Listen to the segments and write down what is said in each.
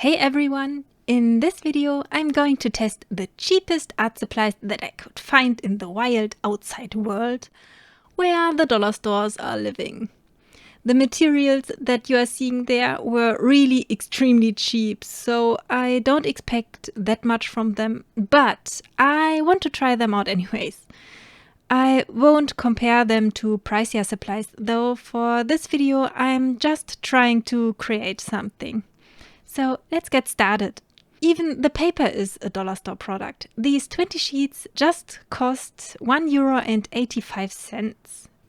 Hey everyone! In this video I'm going to test the cheapest art supplies that I could find in the wild outside world, where the dollar stores are living. The materials that you are seeing there were really extremely cheap, so I don't expect that much from them, but I want to try them out anyways. I won't compare them to pricier supplies, though for this video I'm just trying to create something. So let's get started. Even the paper is a dollar store product. These 20 sheets just cost €1.85.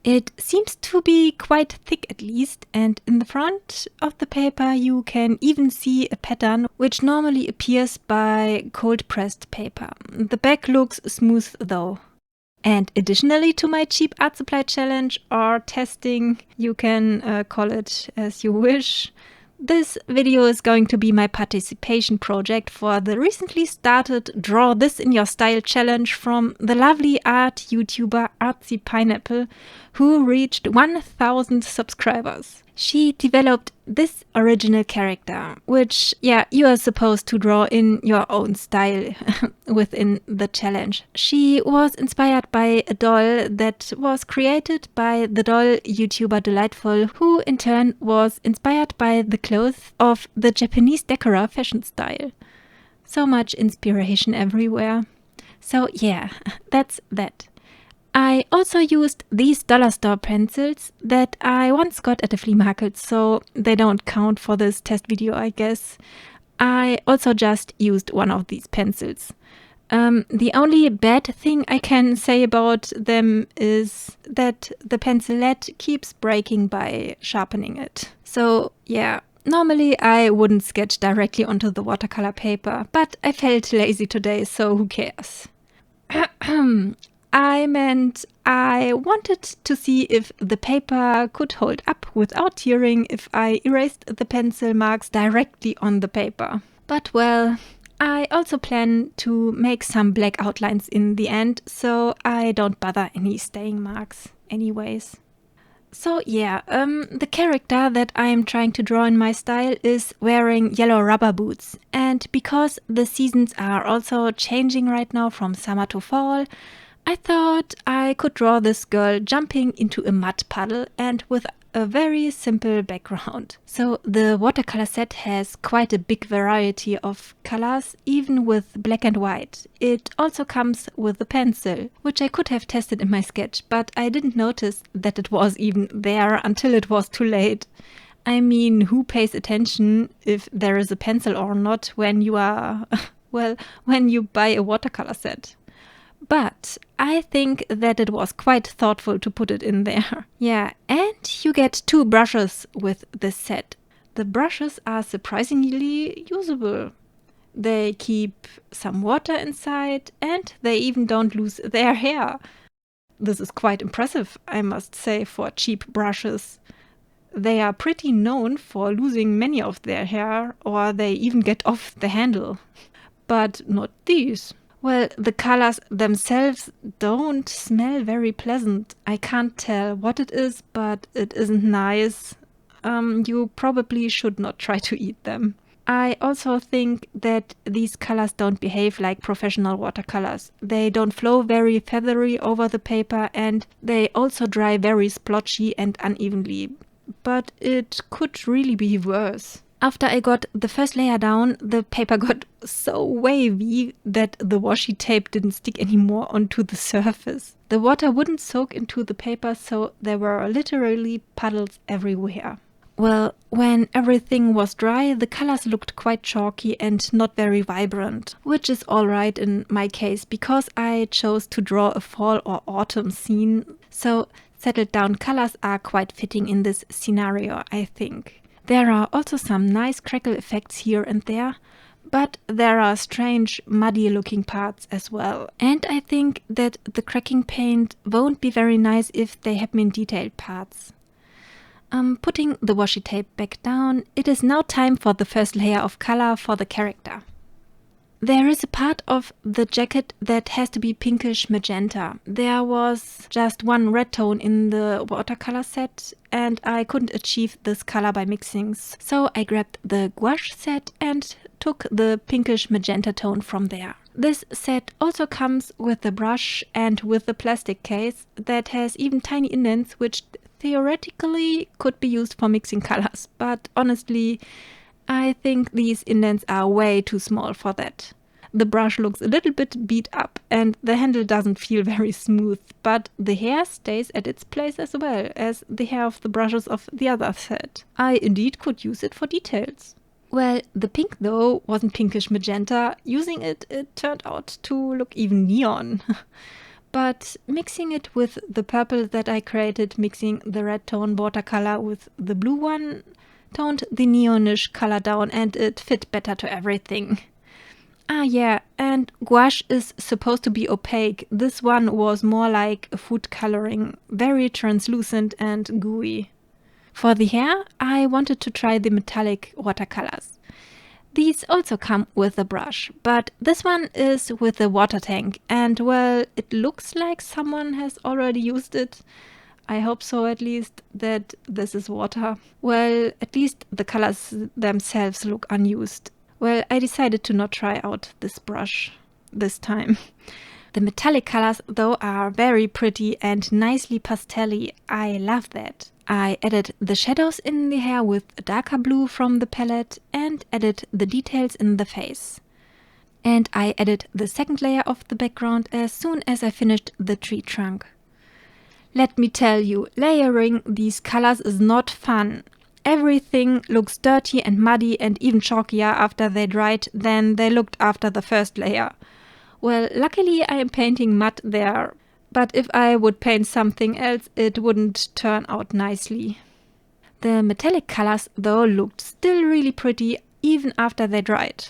It seems to be quite thick at least, and in the front of the paper you can even see a pattern which normally appears by cold pressed paper. The back looks smooth though. And additionally to my cheap art supply challenge or testing, you can call it as you wish, this video is going to be my participation project for the recently started Draw This in Your Style challenge from the lovely art YouTuber Artsy Pineapple, who reached 1,000 subscribers. She developed this original character, which, you are supposed to draw in your own style within the challenge. She was inspired by a doll that was created by the doll YouTuber Delightful, who in turn was inspired by the clothes of the Japanese decora fashion style. So much inspiration everywhere. So yeah, that's that. I also used these dollar store pencils that I once got at a flea market, so they don't count for this test video, I guess. I also just used one of these pencils. The only bad thing I can say about them is that the pencil lead keeps breaking by sharpening it. So yeah, normally I wouldn't sketch directly onto the watercolor paper, but I felt lazy today, so who cares? I meant I wanted to see if the paper could hold up without tearing if I erased the pencil marks directly on the paper. But well, I also plan to make some black outlines in the end, so I don't bother any staying marks anyways. So yeah, the character that I'm trying to draw in my style is wearing yellow rubber boots. And because the seasons are also changing right now from summer to fall, I thought I could draw this girl jumping into a mud puddle and with a very simple background. So the watercolor set has quite a big variety of colors, even with black and white. It also comes with a pencil, which I could have tested in my sketch, but I didn't notice that it was even there until it was too late. I mean, who pays attention if there is a pencil or not when you are, well, when you buy a watercolor set? But I think that it was quite thoughtful to put it in there. Yeah, and you get 2 brushes with this set. The brushes are surprisingly usable. They keep some water inside and they even don't lose their hair. This is quite impressive, I must say, for cheap brushes. They are pretty known for losing many of their hair, or they even get off the handle. But not these. Well, the colors themselves don't smell very pleasant. I can't tell what it is, but it isn't nice. You probably should not try to eat them. I also think that these colors don't behave like professional watercolors. They don't flow very feathery over the paper and they also dry very splotchy and unevenly. But it could really be worse. After I got the first layer down, the paper got so wavy that the washi tape didn't stick anymore onto the surface. The water wouldn't soak into the paper, so there were literally puddles everywhere. Well, when everything was dry, the colors looked quite chalky and not very vibrant, which is alright in my case because I chose to draw a fall or autumn scene, so settled down colors are quite fitting in this scenario, I think. There are also some nice crackle effects here and there, but there are strange muddy looking parts as well. And I think that the cracking paint won't be very nice if they happen in detailed parts. Putting the washi tape back down, it is now time for the first layer of color for the character. There is a part of the jacket that has to be pinkish magenta. There was just one red tone in the watercolor set and I couldn't achieve this color by mixing. So I grabbed the gouache set and took the pinkish magenta tone from there. This set also comes with the brush and with the plastic case that has even tiny indents which theoretically could be used for mixing colors, but honestly I think these indents are way too small for that. The brush looks a little bit beat up and the handle doesn't feel very smooth, but the hair stays at its place as well as the hair of the brushes of the other set. I indeed could use it for details. Well, the pink though wasn't pinkish magenta. Using it, it turned out to look even neon. But mixing it with the purple that I created, mixing the red tone watercolor with the blue one, toned the neonish color down and it fit better to everything. Ah yeah, and gouache is supposed to be opaque. This one was more like a food coloring, very translucent and gooey. For the hair, I wanted to try the metallic watercolors. These also come with a brush, but this one is with a water tank and well, it looks like someone has already used it. I hope so at least, that this is water. Well, at least the colors themselves look unused. Well, I decided to not try out this brush this time. The metallic colors though are very pretty and nicely pastel-y. I love that. I added the shadows in the hair with a darker blue from the palette and added the details in the face. And I added the second layer of the background as soon as I finished the tree trunk. Let me tell you, layering these colors is not fun. Everything looks dirty and muddy and even chalkier after they dried than they looked after the first layer. Well, luckily I am painting mud there, but if I would paint something else it wouldn't turn out nicely. The metallic colors though looked still really pretty even after they dried.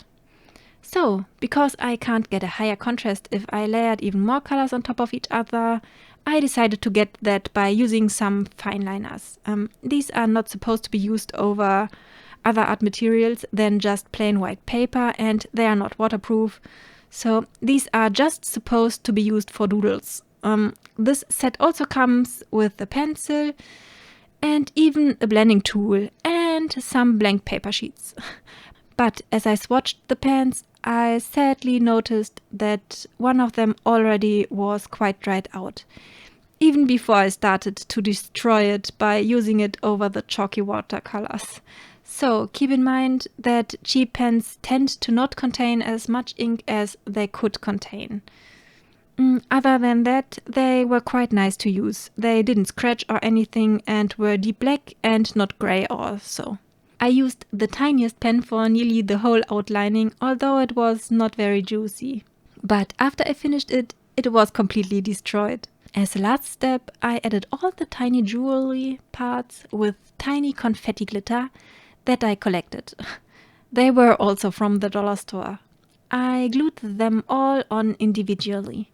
So, because I can't get a higher contrast if I layered even more colors on top of each other, I decided to get that by using some fineliners. These are not supposed to be used over other art materials than just plain white paper and they are not waterproof. So these are just supposed to be used for doodles. This set also comes with a pencil and even a blending tool and some blank paper sheets. But as I swatched the pens, I sadly noticed that one of them already was quite dried out, even before I started to destroy it by using it over the chalky watercolors. So keep in mind that cheap pens tend to not contain as much ink as they could contain. Other than that, they were quite nice to use. They didn't scratch or anything and were deep black and not grey or so. I used the tiniest pen for nearly the whole outlining, although it was not very juicy. But after I finished it, it was completely destroyed. As a last step, I added all the tiny jewelry parts with tiny confetti glitter that I collected. They were also from the dollar store. I glued them all on individually.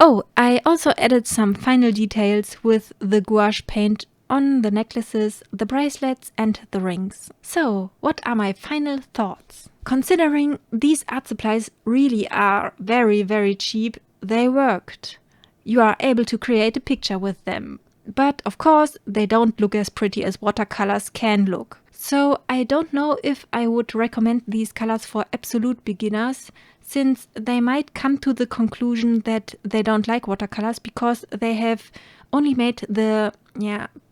Oh, I also added some final details with the gouache paint on the necklaces, the bracelets and the rings. So, what are my final thoughts? Considering these art supplies really are very, very cheap, they worked. You are able to create a picture with them. But of course, they don't look as pretty as watercolors can look. So I don't know if I would recommend these colors for absolute beginners, since they might come to the conclusion that they don't like watercolors because they have only made the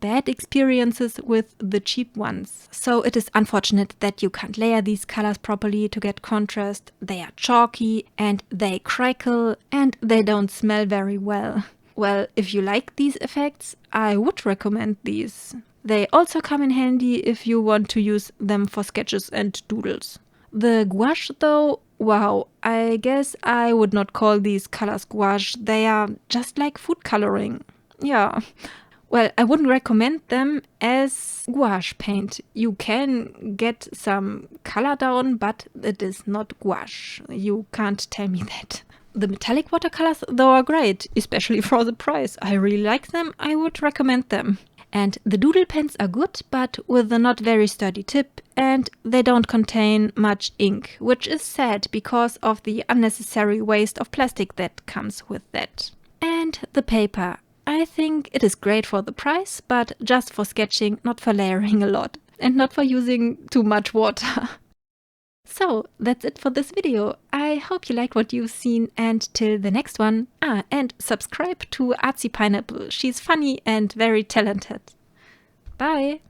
bad experiences with the cheap ones. So it is unfortunate that you can't layer these colors properly to get contrast. They are chalky and they crackle and they don't smell very well. Well, if you like these effects, I would recommend these. They also come in handy if you want to use them for sketches and doodles. The gouache though, wow, I guess I would not call these colors gouache. They are just like food coloring. Yeah. Well, I wouldn't recommend them as gouache paint. You can get some color down, but it is not gouache. You can't tell me that. The metallic watercolors though are great, especially for the price. I really like them. I would recommend them. And the doodle pens are good, but with a not very sturdy tip, and they don't contain much ink, which is sad because of the unnecessary waste of plastic that comes with that. And the paper. I think it is great for the price, but just for sketching, not for layering a lot, and not for using too much water. So that's it for this video. I hope you liked what you've seen, and till the next one. And subscribe to Artsy Pineapple. She's funny and very talented. Bye!